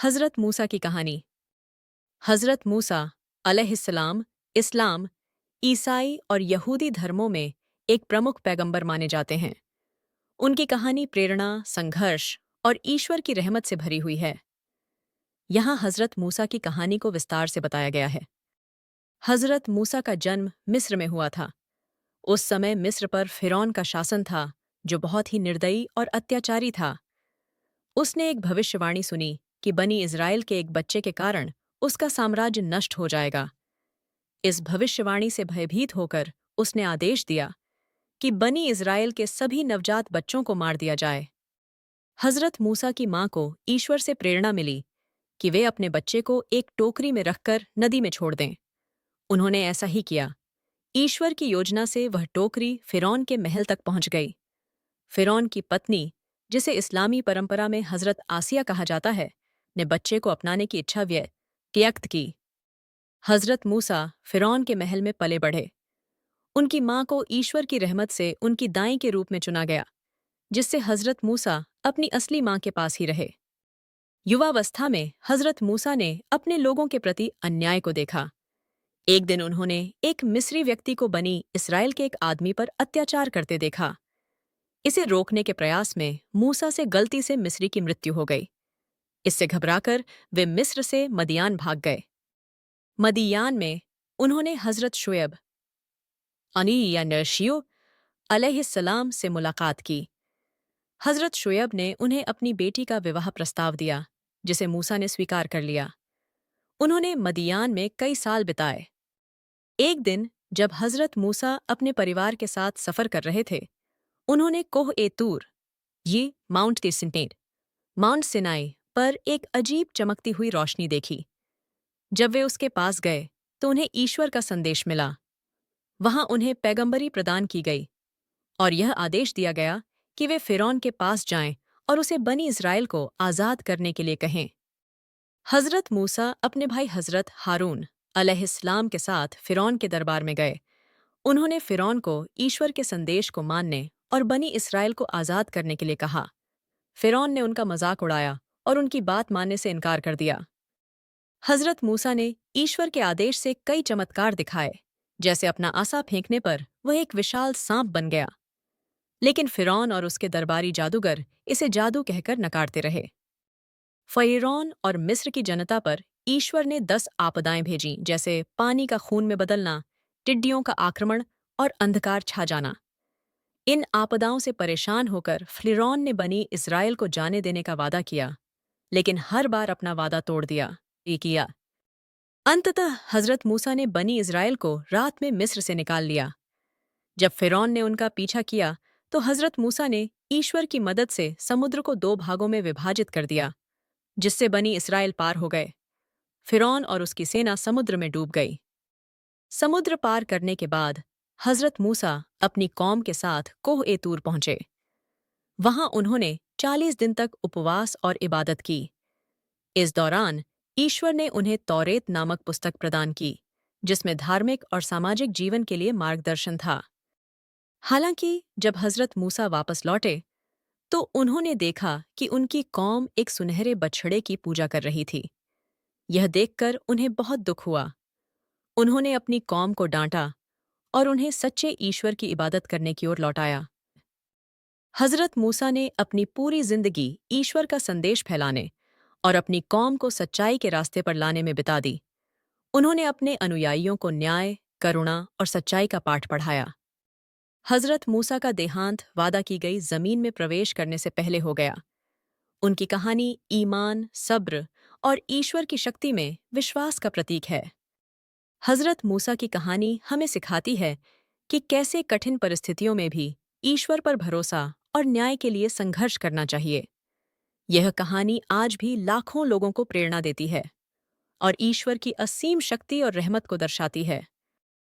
हज़रत मूसा की कहानी। हज़रत मूसा अलैहिस्सलाम इस्लाम, ईसाई और यहूदी धर्मों में एक प्रमुख पैगंबर माने जाते हैं। उनकी कहानी प्रेरणा, संघर्ष और ईश्वर की रहमत से भरी हुई है। यहाँ हज़रत मूसा की कहानी को विस्तार से बताया गया है। हज़रत मूसा का जन्म मिस्र में हुआ था। उस समय मिस्र पर फ़िरौन का शासन था, जो बहुत ही निर्दयी और अत्याचारी था। उसने एक भविष्यवाणी सुनी कि बनी इज़राइल के एक बच्चे के कारण उसका साम्राज्य नष्ट हो जाएगा। इस भविष्यवाणी से भयभीत होकर उसने आदेश दिया कि बनी इज़राइल के सभी नवजात बच्चों को मार दिया जाए। हज़रत मूसा की माँ को ईश्वर से प्रेरणा मिली कि वे अपने बच्चे को एक टोकरी में रखकर नदी में छोड़ दें। उन्होंने ऐसा ही किया। ईश्वर की योजना से वह टोकरी फ़िरौन के महल तक पहुंच गई। फ़िरौन की पत्नी, जिसे इस्लामी परंपरा में हज़रत आसिया कहा जाता है, ने बच्चे को अपनाने की इच्छा व्यक्त की। हज़रत मूसा फ़िरौन के महल में पले बढ़े। उनकी माँ को ईश्वर की रहमत से उनकी दाई के रूप में चुना गया, जिससे हज़रत मूसा अपनी असली माँ के पास ही रहे। युवावस्था में हज़रत मूसा ने अपने लोगों के प्रति अन्याय को देखा। एक दिन उन्होंने एक मिस्री व्यक्ति को बनी इस्राएल के एक आदमी पर अत्याचार करते देखा। इसे रोकने के प्रयास में मूसा से गलती से मिस्री की मृत्यु हो गई। इससे घबराकर वे मिस्र से मदियान भाग गए। मदियान में उन्होंने हज़रत शुएब अनी या नर्शियो अलैहिस्सलाम से मुलाकात की। हज़रत शुएब ने उन्हें अपनी बेटी का विवाह प्रस्ताव दिया, जिसे मूसा ने स्वीकार कर लिया। उन्होंने मदियान में कई साल बिताए। एक दिन जब हज़रत मूसा अपने परिवार के साथ सफ़र कर रहे थे, उन्होंने कोह ए तूर, ये माउंट सिनाई पर एक अजीब चमकती हुई रोशनी देखी। जब वे उसके पास गए तो उन्हें ईश्वर का संदेश मिला। वहां उन्हें पैगंबरी प्रदान की गई और यह आदेश दिया गया कि वे फ़िरौन के पास जाएं और उसे बनी इज़राइल को आज़ाद करने के लिए कहें। हज़रत मूसा अपने भाई हज़रत हारून अलैहिस्सलाम के साथ फ़िरौन के दरबार में गए। उन्होंने फ़िरौन को ईश्वर के संदेश को मानने और बनी इस्राएल को आज़ाद करने के लिए कहा। फ़िरौन ने उनका मजाक उड़ाया और उनकी बात मानने से इनकार कर दिया। हज़रत मूसा ने ईश्वर के आदेश से कई चमत्कार दिखाए, जैसे अपना आसा फेंकने पर वह एक विशाल सांप बन गया। लेकिन फ़िरौन और उसके दरबारी जादूगर इसे जादू कहकर नकारते रहे। फ़िरौन और मिस्र की जनता पर ईश्वर ने 10 आपदाएं भेजीं, जैसे पानी का खून में बदलना, टिड्डियों का आक्रमण और अंधकार छा जाना। इन आपदाओं से परेशान होकर फ़िरौन ने बनी इज़राइल को जाने देने का वादा किया, लेकिन हर बार अपना वादा तोड़ दिया। अंततः हज़रत मूसा ने बनी इज़राइल को रात में मिस्र से निकाल लिया। जब फ़िरौन ने उनका पीछा किया, तो हज़रत मूसा ने ईश्वर की मदद से समुद्र को 2 भागों में विभाजित कर दिया, जिससे बनी इस्राएल पार हो गए। फ़िरौन और उसकी सेना समुद्र में डूब गई। समुद्र पार करने के बाद हज़रत मूसा अपनी कौम के साथ कोह ए तूर पहुंचे। वहां उन्होंने 40 दिन तक उपवास और इबादत की। इस दौरान ईश्वर ने उन्हें तौरेत नामक पुस्तक प्रदान की, जिसमें धार्मिक और सामाजिक जीवन के लिए मार्गदर्शन था। हालांकि जब हज़रत मूसा वापस लौटे, तो उन्होंने देखा कि उनकी कौम एक सुनहरे बछड़े की पूजा कर रही थी। यह देखकर उन्हें बहुत दुख हुआ। उन्होंने अपनी कौम को डांटा और उन्हें सच्चे ईश्वर की इबादत करने की ओर लौटाया। हज़रत मूसा ने अपनी पूरी जिंदगी ईश्वर का संदेश फैलाने और अपनी कौम को सच्चाई के रास्ते पर लाने में बिता दी। उन्होंने अपने अनुयायियों को न्याय, करुणा और सच्चाई का पाठ पढ़ाया। हज़रत मूसा का देहांत वादा की गई जमीन में प्रवेश करने से पहले हो गया। उनकी कहानी ईमान, सब्र और ईश्वर की शक्ति में विश्वास का प्रतीक है। हज़रत मूसा की कहानी हमें सिखाती है कि कैसे कठिन परिस्थितियों में भी ईश्वर पर भरोसा और न्याय के लिए संघर्ष करना चाहिए। यह कहानी आज भी लाखों लोगों को प्रेरणा देती है और ईश्वर की असीम शक्ति और रहमत को दर्शाती है।